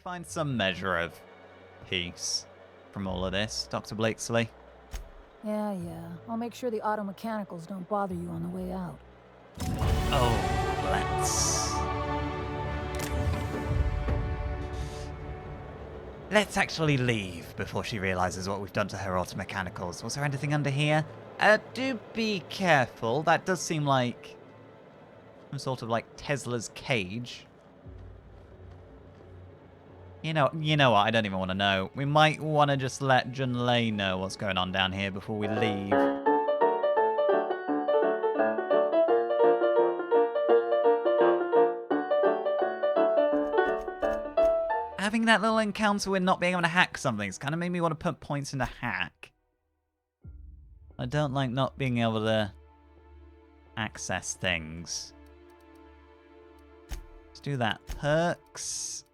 find some measure of peace from all of this, Dr. Blakesley. Yeah. I'll make sure the auto mechanicals don't bother you on the way out. Oh, let's actually leave before she realizes what we've done to her auto mechanicals. Was there anything under here? Do be careful. That does seem like some sort of like Tesla's cage. You know what? I don't even want to know. We might want to just let Junlei know what's going on down here before we leave. Having that little encounter with not being able to hack something's kind of made me want to put points into hack. I don't like not being able to access things. Let's do that. Perks.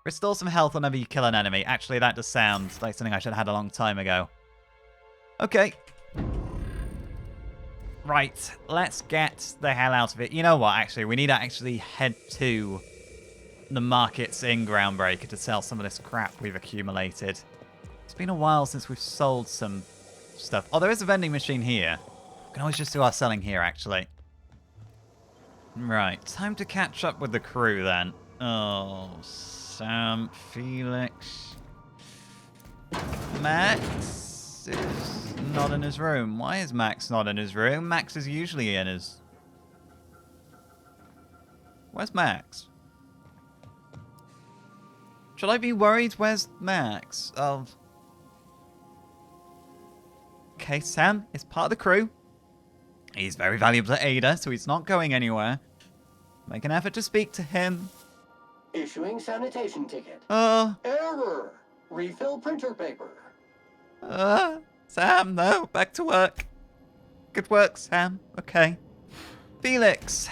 Restore some health whenever you kill an enemy. Actually, that does sound like something I should have had a long time ago. Okay. Right, let's get the hell out of it. You know what, actually, we need to actually head to the markets in Groundbreaker to sell some of this crap we've accumulated. It's been a while since we've sold some stuff. Oh, there is a vending machine here. We can always just do our selling here, actually. Right, time to catch up with the crew, then. Oh, Sam, Felix... Max is not in his room. Why is Max not in his room? Max is usually in his... Where's Max? Should I be worried? Where's Max? Okay, Sam is part of the crew. He's very valuable to Ada, so he's not going anywhere. Make an effort to speak to him. Issuing sanitation ticket. Error! Refill printer paper. Sam, no, back to work. Good work, Sam. Okay. Felix.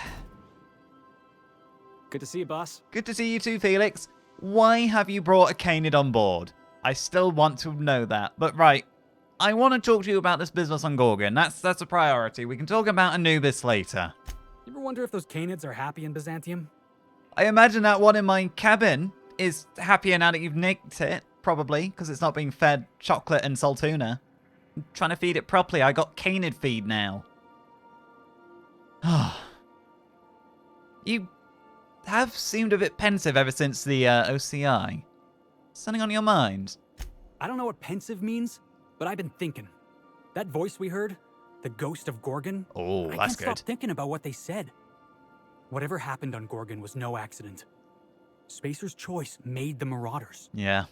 Good to see you, boss. Good to see you too, Felix. Why have you brought a canid on board? I still want to know that. But right, I want to talk to you about this business on Gorgon. That's a priority. We can talk about Anubis later. You ever wonder if those canids are happy in Byzantium? I imagine that one in my cabin is happier now that you've nicked it. Probably, because it's not being fed chocolate and saltuna. I'm trying to feed it properly. I got canid feed now. You have seemed a bit pensive ever since the OCI. Something on your mind? I don't know what pensive means, but I've been thinking. That voice we heard, the ghost of Gorgon. Oh, I that's can't stop good. thinking about what they said. Whatever happened on Gorgon was no accident. Spacer's choice made the Marauders. Yeah.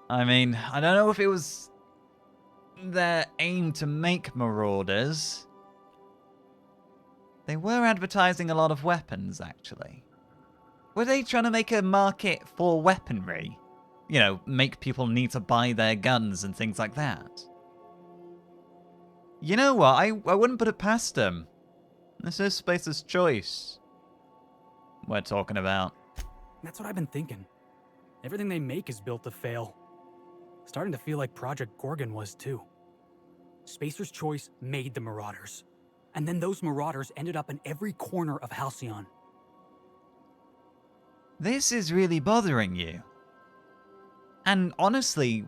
I mean, I don't know if it was their aim to make Marauders. They were advertising a lot of weapons, actually. Were they trying to make a market for weaponry? You know, make people need to buy their guns and things like that? You know what? I wouldn't put it past them. This is Spacer's choice we're talking about. That's what I've been thinking. Everything they make is built to fail. Starting to feel like Project Gorgon was too. Spacer's choice made the Marauders. And then those Marauders ended up in every corner of Halcyon. This is really bothering you. And honestly,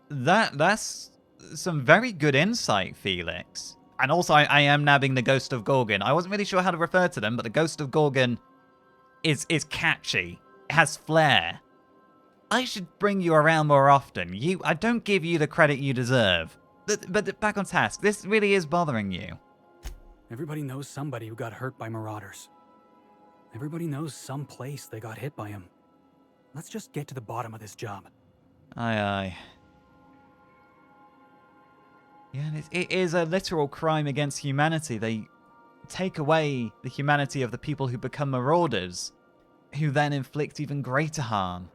that's some very good insight, Felix. And also, I am nabbing the Ghost of Gorgon. I wasn't really sure how to refer to them, but the Ghost of Gorgon is catchy. It has flair. I should bring you around more often. I don't give you the credit you deserve. But back on task, this really is bothering you. Everybody knows somebody who got hurt by Marauders. Everybody knows some place they got hit by them. Let's just get to the bottom of this job. Aye. Yeah, it is a literal crime against humanity. They take away the humanity of the people who become Marauders, who then inflict even greater harm.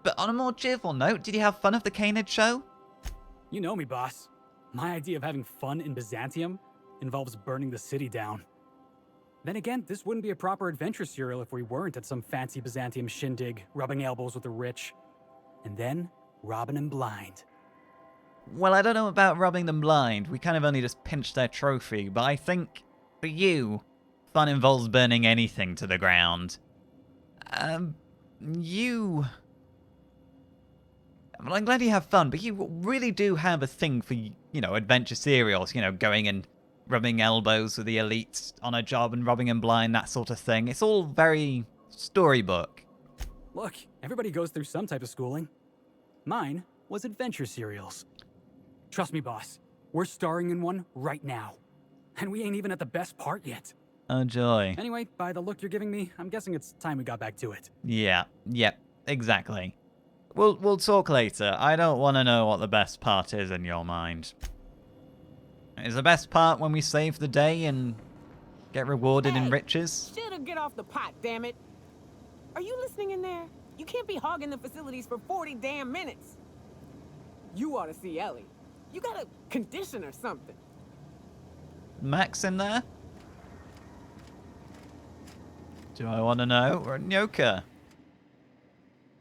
But on a more cheerful note, did you have fun at the Canid show? You know me, boss. My idea of having fun in Byzantium involves burning the city down. Then again, this wouldn't be a proper adventure serial if we weren't at some fancy Byzantium shindig, rubbing elbows with the rich. And then, robbing them blind. Well, I don't know about rubbing them blind. We kind of only just pinched their trophy, but I think, for you, fun involves burning anything to the ground. Well, I'm glad you have fun, but you really do have a thing for, adventure serials, going and rubbing elbows with the elites on a job and robbing them blind, that sort of thing. It's all very storybook. Look, everybody goes through some type of schooling. Mine was adventure serials. Trust me, boss. We're starring in one right now. And we ain't even at the best part yet. Oh, joy. Anyway, by the look you're giving me, I'm guessing it's time we got back to it. Yeah, yep, exactly. We'll talk later. I don't want to know what the best part is in your mind. Is the best part when we save the day and get rewarded in riches? Should've get off the pot, damn it. Are you listening in there? You can't be hogging the facilities for 40 damn minutes. You ought to see Ellie. You got a condition or something. Max in there? Do I want to know? Or Nyoka?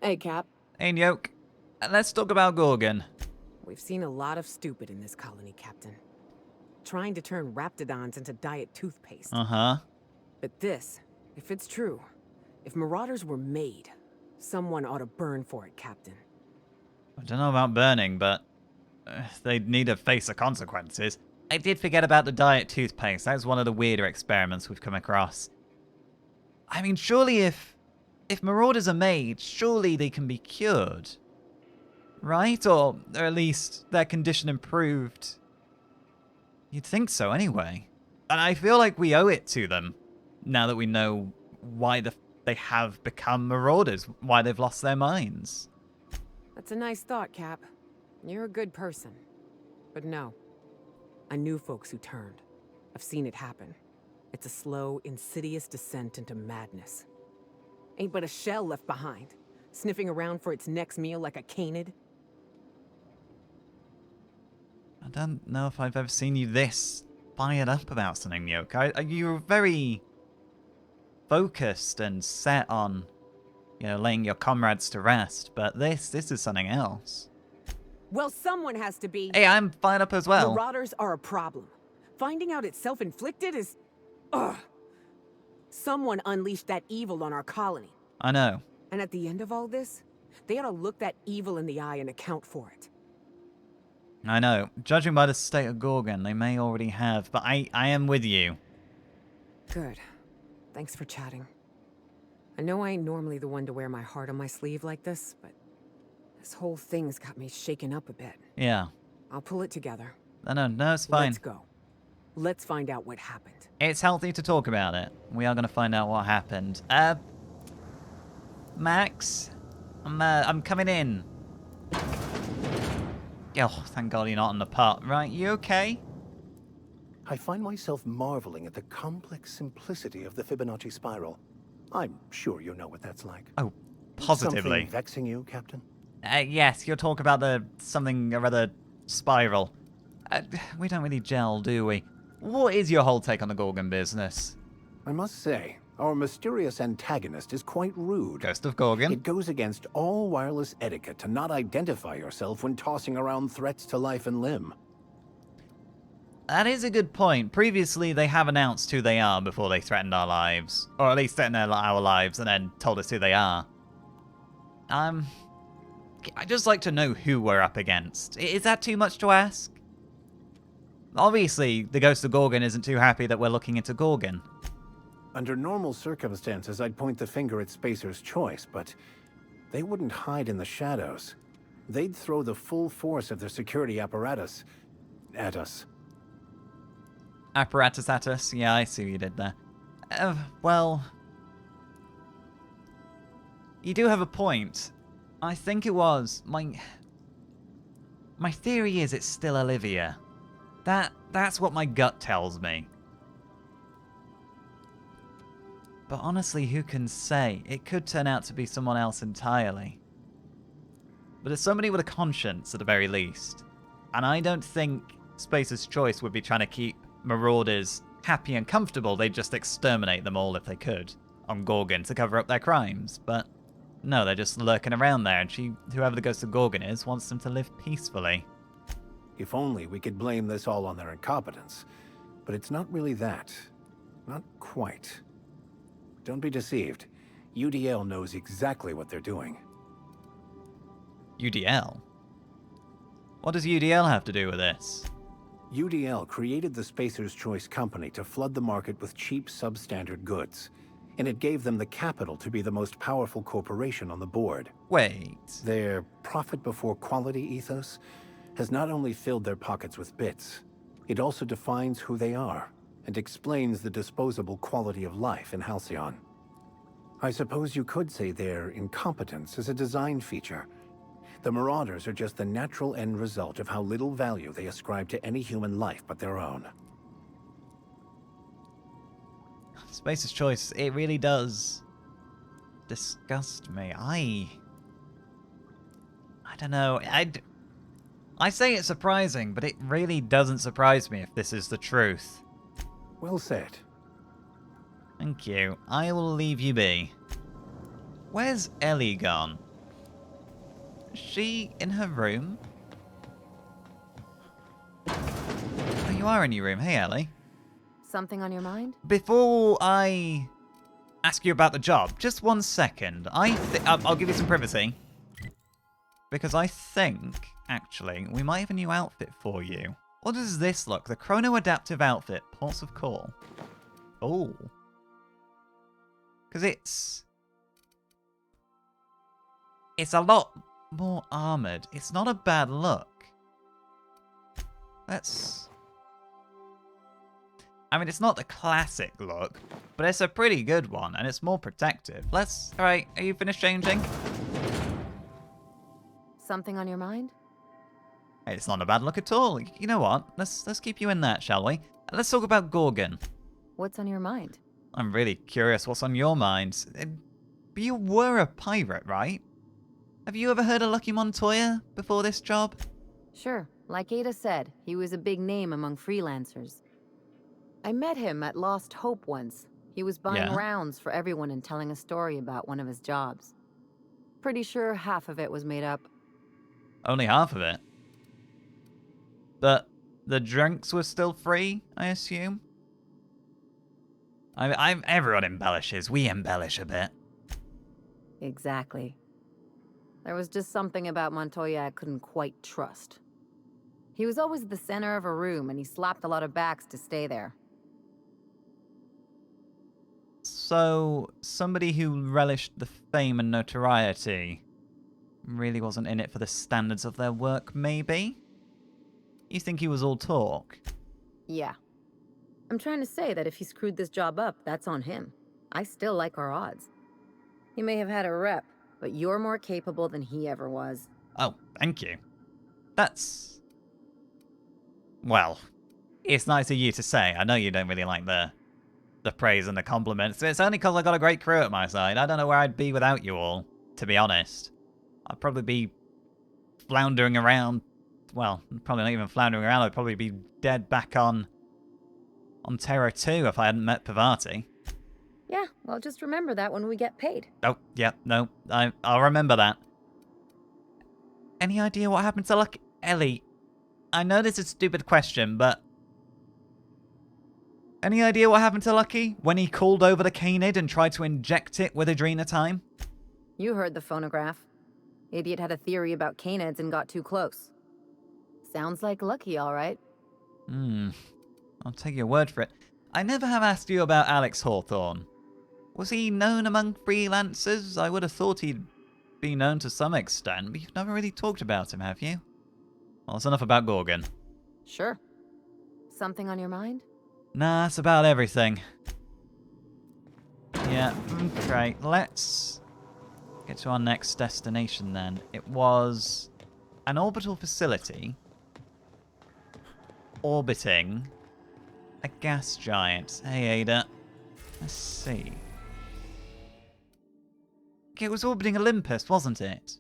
Hey, Cap. Hey, Nyoke. Let's talk about Gorgon. We've seen a lot of stupid in this colony, Captain. Trying to turn raptidons into diet toothpaste. Uh-huh. But this, if it's true, if Marauders were made, someone ought to burn for it, Captain. I don't know about burning, but they'd need to face the consequences. I did forget about the diet toothpaste. That's one of the weirder experiments we've come across. I mean, surely if Marauders are made, surely they can be cured. Right? Or at least their condition improved. You'd think so anyway. And I feel like we owe it to them, now that we know why they have become Marauders, why they've lost their minds. That's a nice thought, Cap. You're a good person. But no. I knew folks who turned. I've seen it happen. It's a slow, insidious descent into madness. Ain't but a shell left behind, sniffing around for its next meal like a canid. I don't know if I've ever seen you this fired up about something, Nyoka. You're very focused and set on, laying your comrades to rest, but this is something else. Well, someone has to be. Hey, I'm fired up as well. Marauders are a problem. Finding out it's self-inflicted is... Ugh. Someone unleashed that evil on our colony. I know. And at the end of all this, they ought to look that evil in the eye and account for it. I know. Judging by the state of Gorgon, they may already have, but I am with you. Good. Thanks for chatting. I know I ain't normally the one to wear my heart on my sleeve like this, but this whole thing's got me shaken up a bit. Yeah. I'll pull it together. No, it's fine. Let's go. Let's find out what happened. It's healthy to talk about it. We are going to find out what happened. Max, I'm coming in. Oh, thank God you're not on the pot. Right, you okay? I find myself marveling at the complex simplicity of the Fibonacci spiral. I'm sure you know what that's like. Oh, positively. Something vexing you, Captain? Yes, you'll talk about the something or other spiral. We don't really gel, do we? What is your whole take on the Gorgon business? I must say, our mysterious antagonist is quite rude. Ghost of Gorgon? It goes against all wireless etiquette to not identify yourself when tossing around threats to life and limb. That is a good point. Previously, they have announced who they are before they threatened our lives. Or at least threatened our lives and then told us who they are. I'd just like to know who we're up against. Is that too much to ask? Obviously, the Ghost of Gorgon isn't too happy that we're looking into Gorgon. Under normal circumstances, I'd point the finger at Spacer's choice, but they wouldn't hide in the shadows. They'd throw the full force of their security apparatus at us. Apparatus at us? Yeah, I see what you did there. Well... You do have a point. I think it was... My theory is it's still Olivia. That's what my gut tells me. But honestly, who can say? It could turn out to be someone else entirely. But it's somebody with a conscience, at the very least. And I don't think Spacer's choice would be trying to keep Marauders happy and comfortable. They'd just exterminate them all if they could on Gorgon to cover up their crimes. But no, they're just lurking around there, and whoever the Ghost of Gorgon is, wants them to live peacefully. If only we could blame this all on their incompetence. But it's not really that. Not quite. Don't be deceived. UDL knows exactly what they're doing. UDL? What does UDL have to do with this? UDL created the Spacer's Choice Company to flood the market with cheap, substandard goods. And it gave them the capital to be the most powerful corporation on the board. Wait. Their profit before quality ethos has not only filled their pockets with bits, it also defines who they are and explains the disposable quality of life in Halcyon. I suppose you could say their incompetence is a design feature. The Marauders are just the natural end result of how little value they ascribe to any human life but their own. Spacer's Choice, it really does disgust me. I don't know. I say it's surprising, but it really doesn't surprise me if this is the truth. Well said. Thank you. I will leave you be. Where's Ellie gone? Is she in her room? Oh, you are in your room. Hey, Ellie. Something on your mind? Before I ask you about the job, just 1 second. I'll give you some privacy. Because I think, actually, we might have a new outfit for you. What does this look? The Chrono Adaptive Outfit, Ports of Call. Oh. Because it's a lot more armored. It's not a bad look. I mean, it's not the classic look, but it's a pretty good one, and it's more protective. Alright, are you finished changing? Something on your mind? Hey, it's not a bad look at all. You know what? Let's keep you in that, shall we? Let's talk about Gorgon. What's on your mind? I'm really curious what's on your mind. You were a pirate, right? Have you ever heard of Lucky Montoya before this job? Sure. Like Ada said, he was a big name among freelancers. I met him at Lost Hope once. He was buying rounds for everyone and telling a story about one of his jobs. Pretty sure half of it was made up. Only half of it? But the drinks were still free, I assume? Everyone embellishes. We embellish a bit. Exactly. There was just something about Montoya I couldn't quite trust. He was always the center of a room, and he slapped a lot of backs to stay there. So, somebody who relished the fame and notoriety really wasn't in it for the standards of their work, maybe? You think he was all talk? Yeah. I'm trying to say that if he screwed this job up, that's on him. I still like our odds. He may have had a rep, but you're more capable than he ever was. Oh, thank you. That's... well, it's nice of you to say. I know you don't really like the praise and the compliments. It's only because I got a great crew at my side. I don't know where I'd be without you all, to be honest. I'd probably be floundering around. Well, probably not even floundering around. I'd probably be dead back on Terra 2 if I hadn't met Pavati. Yeah, well, just remember that when we get paid. Oh, yeah, no, I'll remember that. Any idea what happened to Lucky? Ellie, I know this is a stupid question, but... any idea what happened to Lucky when he called over the canid and tried to inject it with Adrenatime? You heard the phonograph. Idiot had a theory about canids and got too close. Sounds like Lucky, all right. I'll take your word for it. I never have asked you about Alex Hawthorne. Was he known among freelancers? I would have thought he'd be known to some extent, but you've never really talked about him, have you? Well, that's enough about Gorgon. Sure. Something on your mind? Nah, that's about everything. Yeah, okay, let's get to our next destination then. It was an orbital facility orbiting a gas giant. Hey, Ada. Let's see. Okay, it was orbiting Olympus, wasn't it?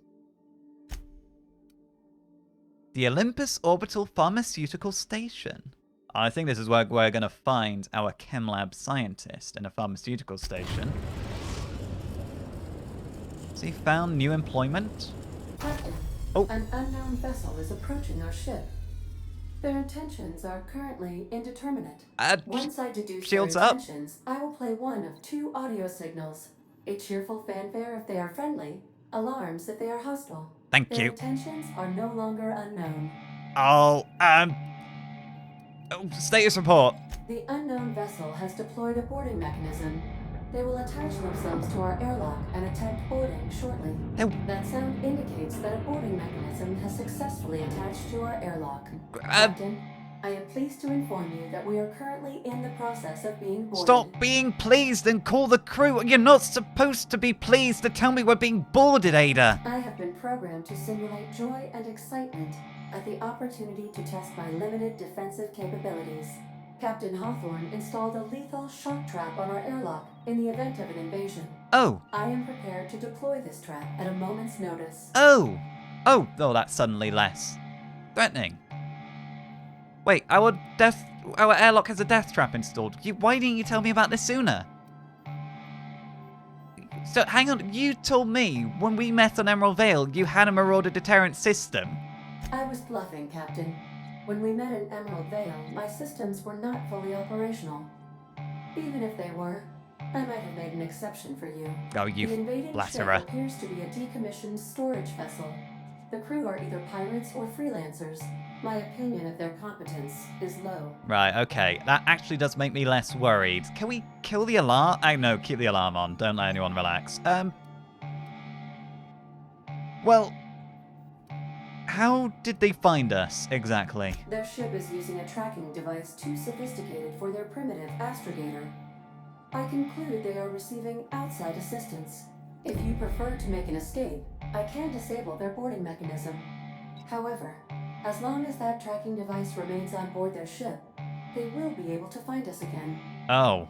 The Olympus Orbital Pharmaceutical Station. I think this is where we're going to find our ChemLab scientist in a pharmaceutical station. Has he found new employment? Captain, Oh. an unknown vessel is approaching our ship. Their intentions are currently indeterminate. Uh, Once I deduce shields their up. intentions, I will play one of two audio signals. A cheerful fanfare if they are friendly, alarms if they are hostile. Thank Their you. intentions are no longer unknown. Oh, status report. The unknown vessel has deployed a boarding mechanism. They will attach themselves to our airlock and attempt boarding shortly. No. That sound indicates that a boarding mechanism has successfully attached to our airlock. Captain, I am pleased to inform you that we are currently in the process of being boarded. Stop being pleased and call the crew. You're not supposed to be pleased to tell me we're being boarded, Ada. I have been programmed to simulate joy and excitement at the opportunity to test my limited defensive capabilities. Captain Hawthorne installed a lethal shock trap on our airlock in the event of an invasion. Oh. I am prepared to deploy this trap at a moment's notice. Oh, that's suddenly less threatening. Wait, our airlock has a death trap installed. Why didn't you tell me about this sooner? So, hang on, you told me when we met on Emerald Vale you had a marauder deterrent system. I was bluffing, Captain. When we met in Emerald Vale, my systems were not fully operational. Even if they were, I might have made an exception for you. Oh, you The invading ship flatterer. appears to be a decommissioned storage vessel. The crew are either pirates or freelancers. My opinion of their competence is low. Right, okay. That actually does make me less worried. Can we kill the alarm? No, keep the alarm on. Don't let anyone relax. Well, how did they find us, exactly? Their ship is using a tracking device too sophisticated for their primitive astrogator. I conclude they are receiving outside assistance. If you prefer to make an escape, I can disable their boarding mechanism. However, as long as that tracking device remains on board their ship, they will be able to find us again. Oh.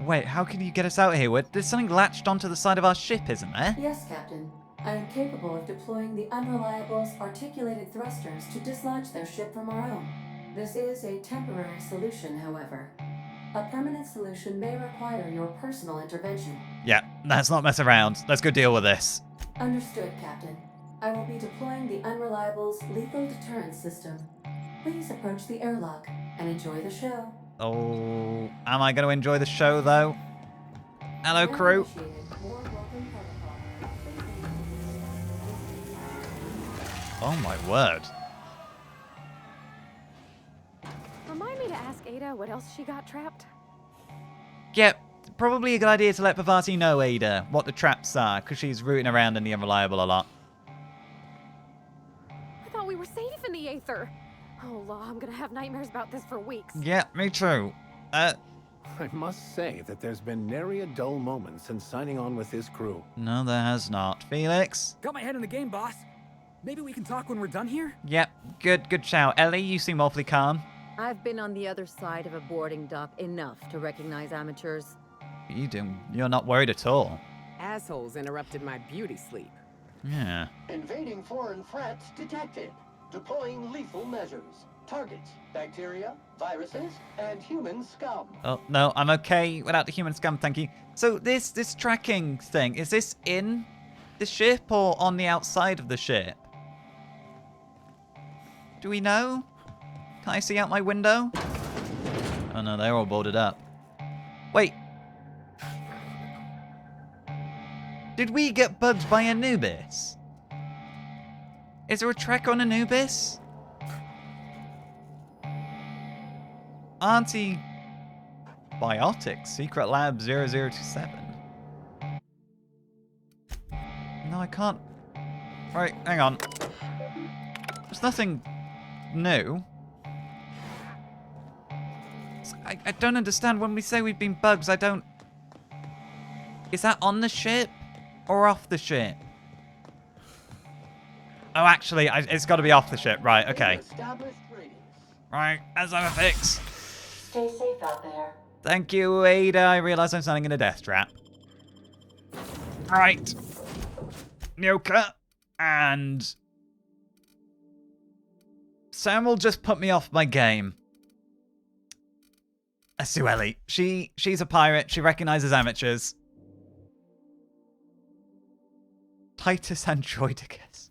Wait, how can you get us out here? There's something latched onto the side of our ship, isn't there? Yes, Captain. I am capable of deploying the Unreliable's articulated thrusters to dislodge their ship from our own. This is a temporary solution, however. A permanent solution may require your personal intervention. Yeah, let's not mess around. Let's go deal with this. Understood, Captain. I will be deploying the Unreliable's lethal deterrence system. Please approach the airlock and enjoy the show. Oh, am I going to enjoy the show, though? Hello, crew. Oh, my word. Remind me to ask Ada what else she got trapped. Yep, probably a good idea to let Pavati know, Ada, what the traps are, because she's rooting around in the Unreliable a lot. I thought we were safe in the Aether. Oh, law, I'm gonna have nightmares about this for weeks. Yeah, me too. I must say that there's been nary a dull moment since signing on with this crew. No, there has not. Felix? Got my head in the game, boss. Maybe we can talk when we're done here? Yep, good shout. Ellie, you seem awfully calm. I've been on the other side of a boarding dock enough to recognize amateurs. You're not worried at all. Assholes interrupted my beauty sleep. Yeah. Invading foreign threats detected. Deploying lethal measures. Targets: bacteria, viruses, and human scum. Oh, no, I'm okay without the human scum, thank you. So this tracking thing, is this in the ship or on the outside of the ship? Do we know? Can I see out my window? Oh no, they're all boarded up. Wait. Did we get bugged by Anubis? Is there a trek on Anubis? Antibiotics, Secret Lab 0027. No, I can't. Right, hang on. There's nothing new. I don't understand. When we say we've been bugs, I don't... Is that on the ship or off the ship? Oh, actually, it's got to be off the ship. Right, okay. Right, as I'm a fix. Stay safe out there. Thank you, Ada. I realise I'm standing in a death trap. Right. Nyoka. And... Sam will just put me off my game. Asueli. She's a pirate. She recognises amateurs. Titus Androidicus.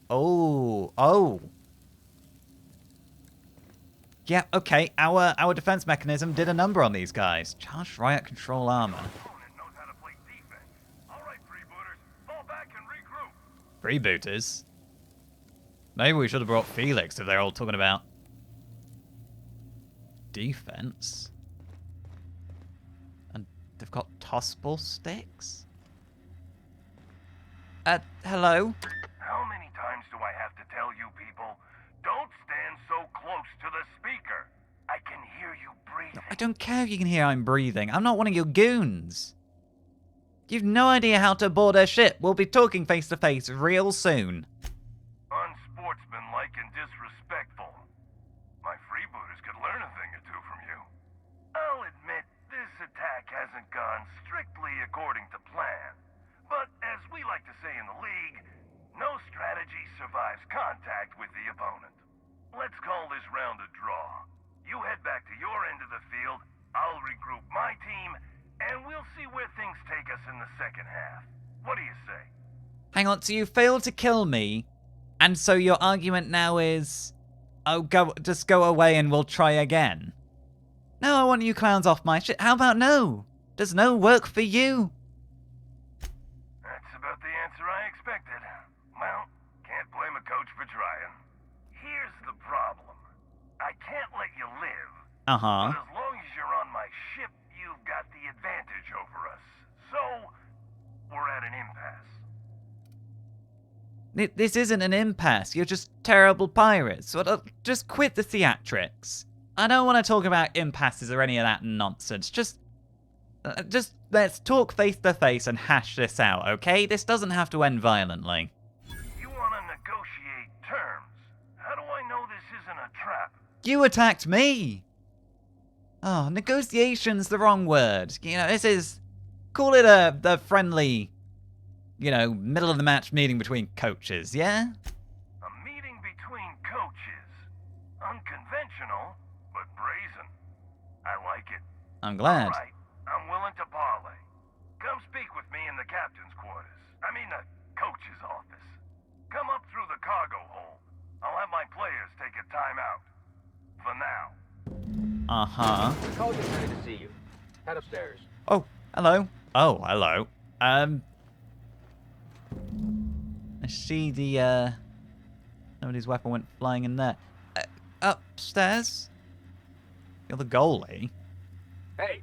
Oh. Yeah, okay. Our defense mechanism did a number on these guys. Charged riot control armor. Freebooters? Maybe we should have brought Felix if they're all talking about defense. And they've got tossball sticks? Hello? How many times do I have to tell you people, don't stand so close to the speaker. I can hear you breathing. I don't care if you can hear I'm breathing. I'm not one of your goons. You've no idea how to board a ship. We'll be talking face to face real soon. Unsportsmanlike and disrespectful. My freebooters could learn a thing or two from you. I'll admit, this attack hasn't gone strictly according to plan. But as we like to say in the League, no strategy survives contact with the opponent. Let's call this round a draw. You head back to your end of the field, I'll regroup my team, and we'll see where things take us in the second half. What do you say? Hang on, so you failed to kill me, and so your argument now is, oh, just go away and we'll try again. No, I want you clowns off my shit. How about no? Does no work for you? That's about the answer I expected. Well, can't blame a coach for trying. Here's the problem. I can't let you live. Uh-huh. But as long as you're on my ship, you've got the advantage over us. So, we're at an impasse. This isn't an impasse. You're just terrible pirates. So just quit the theatrics. I don't want to talk about impasses or any of that nonsense. Just let's talk face to face and hash this out, okay? This doesn't have to end violently. You want to negotiate terms? How do I know this isn't a trap? You attacked me! Oh, negotiation's the wrong word. You know, this is... Call it a friendly, you know, middle of the match meeting between coaches, yeah? A meeting between coaches. Unconventional, but brazen. I like it. I'm glad. All right, I'm willing to parlay. Come speak with me in the captain's quarters. I mean the coach's office. Come up through the cargo hold. I'll have my players take a timeout. For now. Uh-huh. Colgan's ready to see you. Head upstairs. Oh, hello. Oh, hello. I see the, somebody's weapon went flying in there. Upstairs? You're the goalie. Hey,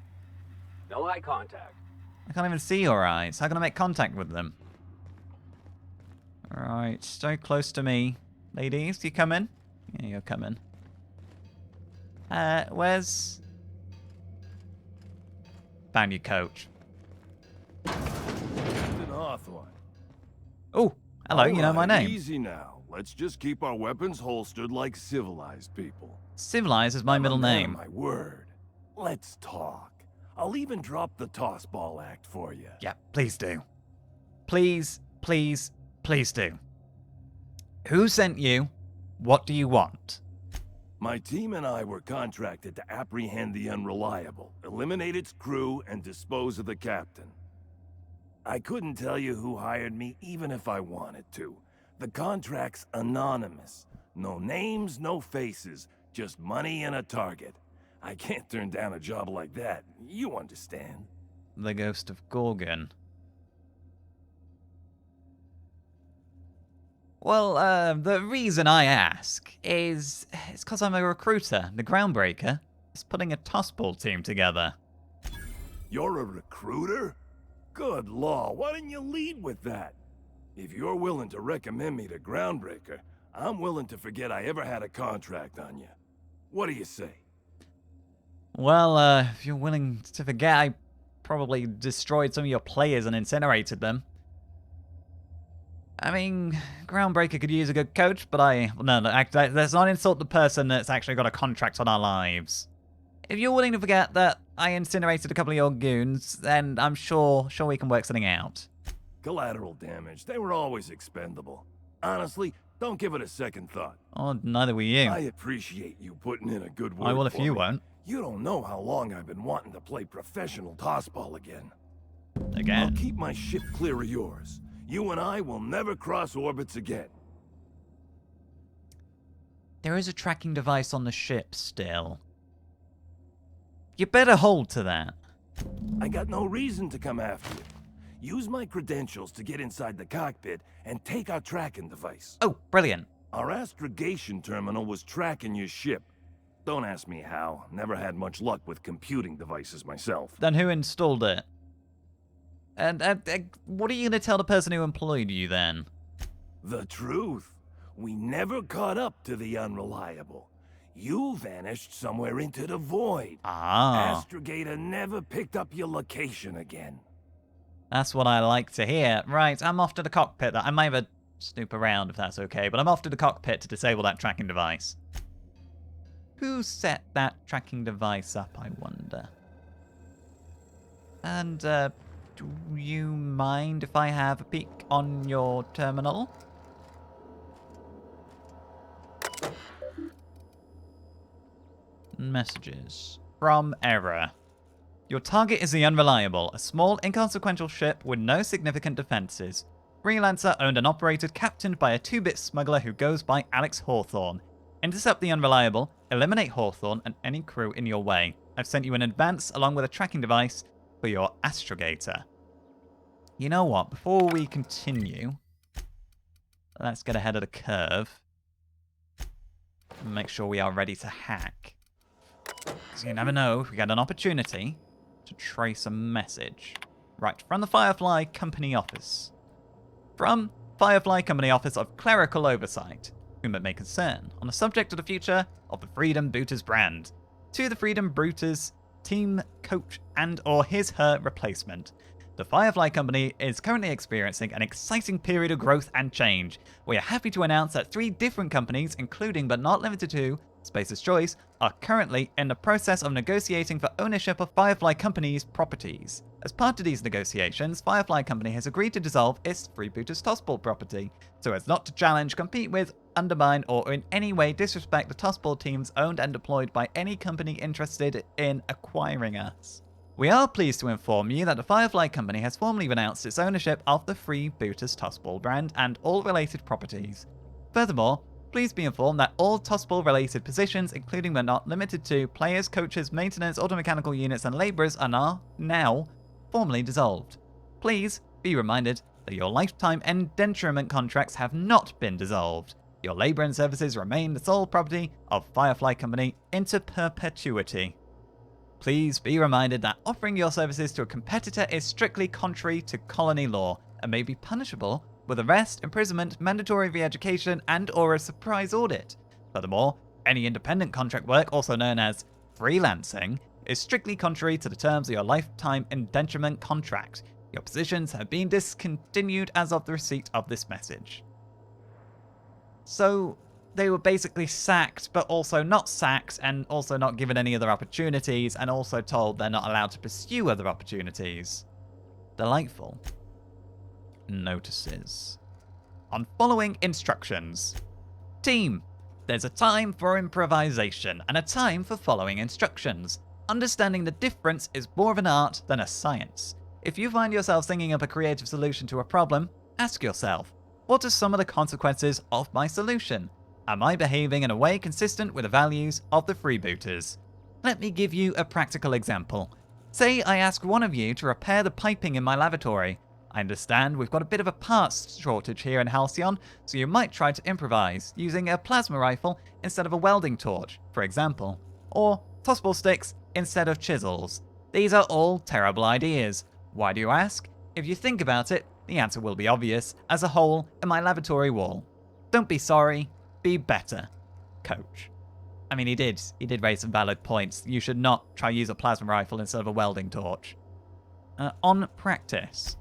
no eye contact. I can't even see your eyes. How can I make contact with them? Alright, stay close to me. Ladies, you come in? Yeah, you're coming. Where's... Found you, coach. Captain Hawthorne. Oh, hello, you know my name. Easy now. Let's just keep our weapons holstered like civilized people. Civilized is my middle name. My word. Let's talk. I'll even drop the toss ball act for you. Yeah, please do. Please, please, please do. Who sent you? What do you want? My team and I were contracted to apprehend the Unreliable, eliminate its crew, and dispose of the captain. I couldn't tell you who hired me even if I wanted to. The contract's anonymous. No names, no faces, just money and a target. I can't turn down a job like that. You understand. The ghost of Gorgon. Well, the reason I ask is it's because I'm a recruiter. The Groundbreaker is putting a tossball team together. You're a recruiter? Good law, why didn't you lead with that? If you're willing to recommend me to Groundbreaker, I'm willing to forget I ever had a contract on you. What do you say? Well, if you're willing to forget, I probably destroyed some of your players and incinerated them. I mean, Groundbreaker could use a good coach, but no, let's not insult the person that's actually got a contract on our lives. If you're willing to forget that I incinerated a couple of your goons, then I'm sure we can work something out. Collateral damage, they were always expendable. Honestly, don't give it a second thought. Oh, neither will you. I appreciate you putting in a good word I will if for you me. won't. You don't know how long I've been wanting to play professional tossball again. Again? I'll keep my ship clear of yours. You and I will never cross orbits again. There is a tracking device on the ship still. You better hold to that. I got no reason to come after you. Use my credentials to get inside the cockpit and take our tracking device. Oh, brilliant. Our astrogation terminal was tracking your ship. Don't ask me how. Never had much luck with computing devices myself. Then who installed it? And what are you going to tell the person who employed you then? The truth. We never caught up to the Unreliable. You vanished somewhere into the void. Ah. Astrogator never picked up your location again. That's what I like to hear. Right, I'm off to the cockpit. I might have a snoop around if that's okay, but I'm off to the cockpit to disable that tracking device. Who set that tracking device up, I wonder? And, do you mind if I have a peek on your terminal? Messages. From Error. Your target is the Unreliable, a small, inconsequential ship with no significant defenses. Freelancer owned and operated, captained by a 2-bit smuggler who goes by Alex Hawthorne. Intercept the Unreliable, eliminate Hawthorne and any crew in your way. I've sent you in advance along with a tracking device for your astrogator. You know what? Before we continue, let's get ahead of the curve and make sure we are ready to hack. Because you never know if we get an opportunity to trace a message. Right, from the Firefly Company Office. From Firefly Company Office of Clerical Oversight, whom it may concern, on the subject of the future of the Freedom Booters brand. To the Freedom Booters team, coach, and or his/her replacement. The Firefly Company is currently experiencing an exciting period of growth and change. We are happy to announce that 3 different companies, including but not limited to Space's Choice, are currently in the process of negotiating for ownership of Firefly Company's properties. As part of these negotiations, Firefly Company has agreed to dissolve its Freebooters Tossball property, so as not to challenge, compete with, undermine, or in any way disrespect the Tossball teams owned and deployed by any company interested in acquiring us. We are pleased to inform you that the Firefly Company has formally renounced its ownership of the Freebooters Tossball brand and all related properties. Furthermore, please be informed that all Tossball related positions, including but not limited to players, coaches, maintenance, automechanical units, and labourers, are now formally dissolved. Please be reminded that your lifetime indenturement contracts have not been dissolved. Your labour and services remain the sole property of Firefly Company into perpetuity. Please be reminded that offering your services to a competitor is strictly contrary to colony law and may be punishable with arrest, imprisonment, mandatory re-education, and or a surprise audit. Furthermore, any independent contract work, also known as freelancing, is strictly contrary to the terms of your lifetime indenturement contract. Your positions have been discontinued as of the receipt of this message. So, they were basically sacked, but also not sacked, and also not given any other opportunities, and also told they're not allowed to pursue other opportunities. Delightful. Notices. On following instructions. Team, there's a time for improvisation, and a time for following instructions. Understanding the difference is more of an art than a science. If you find yourself thinking up a creative solution to a problem, ask yourself, what are some of the consequences of my solution? Am I behaving in a way consistent with the values of the freebooters? Let me give you a practical example. Say I ask one of you to repair the piping in my lavatory. I understand we've got a bit of a parts shortage here in Halcyon, so you might try to improvise, using a plasma rifle instead of a welding torch, for example. Or tossball sticks instead of chisels. These are all terrible ideas. Why do you ask? If you think about it, the answer will be obvious, as a hole in my lavatory wall. Don't be sorry, be better. Coach. I mean, he did raise some valid points. You should not try to use a plasma rifle instead of a welding torch. On practice.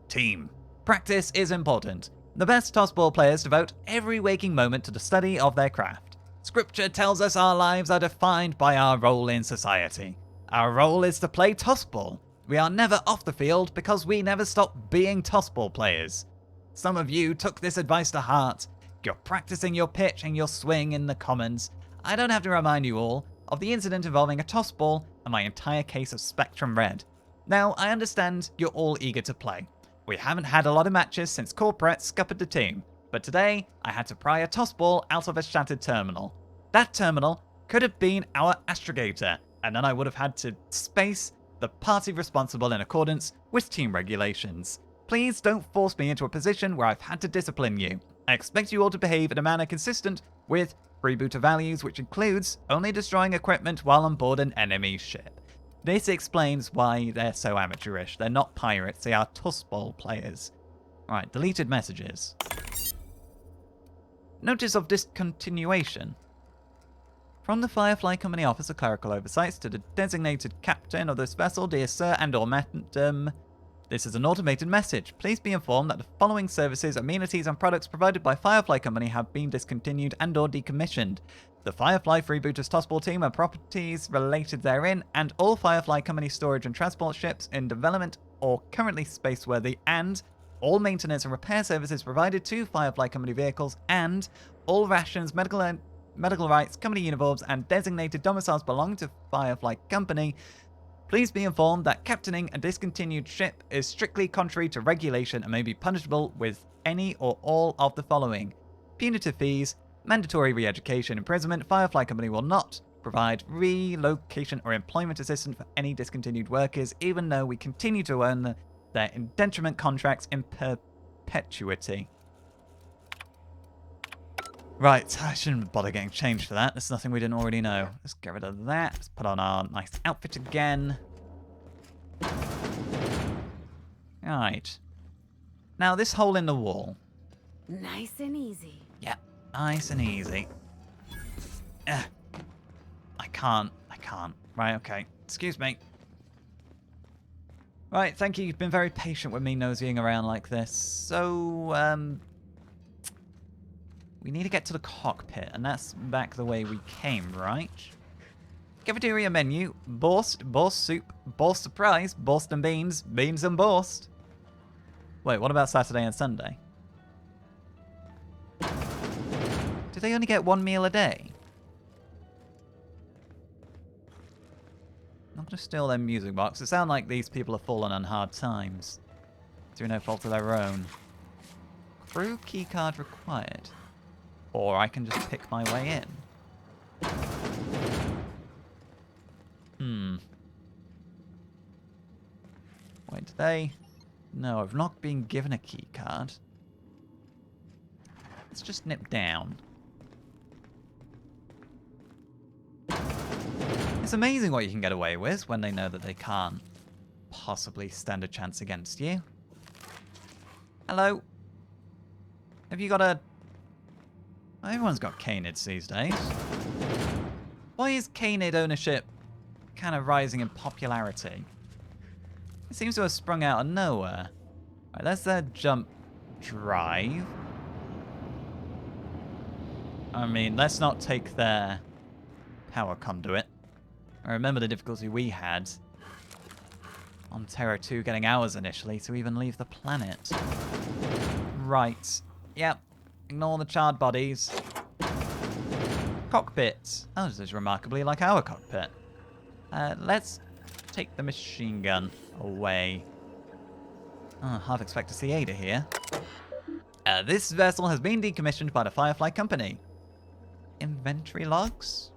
Team. Practice is important. The best tossball players devote every waking moment to the study of their craft. Scripture tells us our lives are defined by our role in society. Our role is to play tossball. We are never off the field because we never stop being tossball players. Some of you took this advice to heart. You're practicing your pitch and your swing in the commons. I don't have to remind you all of the incident involving a tossball and my entire case of Spectrum Red. Now, I understand you're all eager to play. We haven't had a lot of matches since Corporate scuppered the team, But today, I had to pry a tossball out of a shattered terminal. That terminal could have been our astrogator, and then I would have had to space the party responsible in accordance with team regulations. Please don't force me into a position where I've had to discipline you. I expect you all to behave in a manner consistent with freebooter values, which includes only destroying equipment while on board an enemy ship. This explains why they're so amateurish. They're not pirates, they are tossball players. Alright, deleted messages. Notice of discontinuation. From the Firefly Company Office of Clerical Oversights to the designated captain of this vessel, dear sir and or madam. This is an automated message. Please be informed that the following services, amenities, and products provided by Firefly Company have been discontinued and or decommissioned. The Firefly Freebooters Tossball team and properties related therein, and all Firefly Company storage and transport ships in development or currently spaceworthy, and all maintenance and repair services provided to Firefly Company vehicles, and all rations, medical rights, company uniforms, and designated domiciles belong to Firefly Company. Please be informed that captaining a discontinued ship is strictly contrary to regulation and may be punishable with any or all of the following: punitive fees, mandatory re-education, imprisonment. Firefly Company will not provide relocation or employment assistance for any discontinued workers, even though we continue to own their indenturement contracts in perpetuity. Right, I shouldn't bother getting changed for that. There's nothing we didn't already know. Let's get rid of that. Let's put on our nice outfit again. Right. Now, this hole in the wall. Nice and easy. Yep, nice and easy. I can't. Right, okay. Excuse me. Right, thank you. You've been very patient with me nosying around like this. So, we need to get to the cockpit, and that's back the way we came, right? Cafeteria menu: Borst soup, Borst surprise, Borst and beans, beans and Borst. Wait, what about Saturday and Sunday? Do they only get one meal a day? I'm not going to steal their music box. It sounds like these people have fallen on hard times, through no fault of their own. Crew keycard required. Or I can just pick my way in. Wait, did they? No, I've not been given a key card. Let's just nip down. It's amazing what you can get away with when they know that they can't possibly stand a chance against you. Hello? Have you got a... Everyone's got Canid these days. Why is Canid ownership kind of rising in popularity? It seems to have sprung out of nowhere. Right, let's jump drive. I mean, let's not take their power conduit. I remember the difficulty we had on Terra 2 getting ours initially to even leave the planet. Right. Yep. Ignore the charred bodies. Cockpit. Oh, this is remarkably like our cockpit. Let's take the machine gun away. Oh, half expect to see Ada here. This vessel has been decommissioned by the Firefly Company. Inventory logs?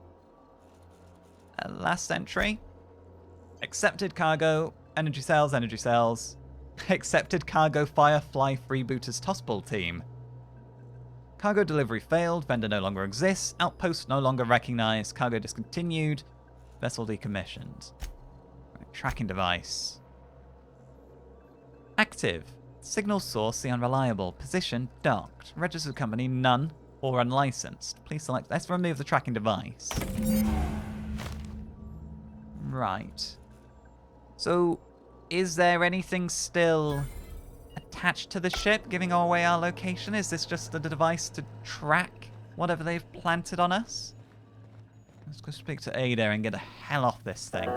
Last entry. Accepted cargo, energy cells. Accepted cargo, Firefly Freebooters Tossball team. Cargo delivery failed, vendor no longer exists, outpost no longer recognized, cargo discontinued, vessel decommissioned. Right, tracking device. Active. Signal source, the Unreliable. Position, docked. Registered company, none, or unlicensed. Please select. Let's remove the tracking device. Right. So, is there anything still attached to the ship, giving away our location? Is this just a device to track whatever they've planted on us? Let's go speak to Ada and get the hell off this thing.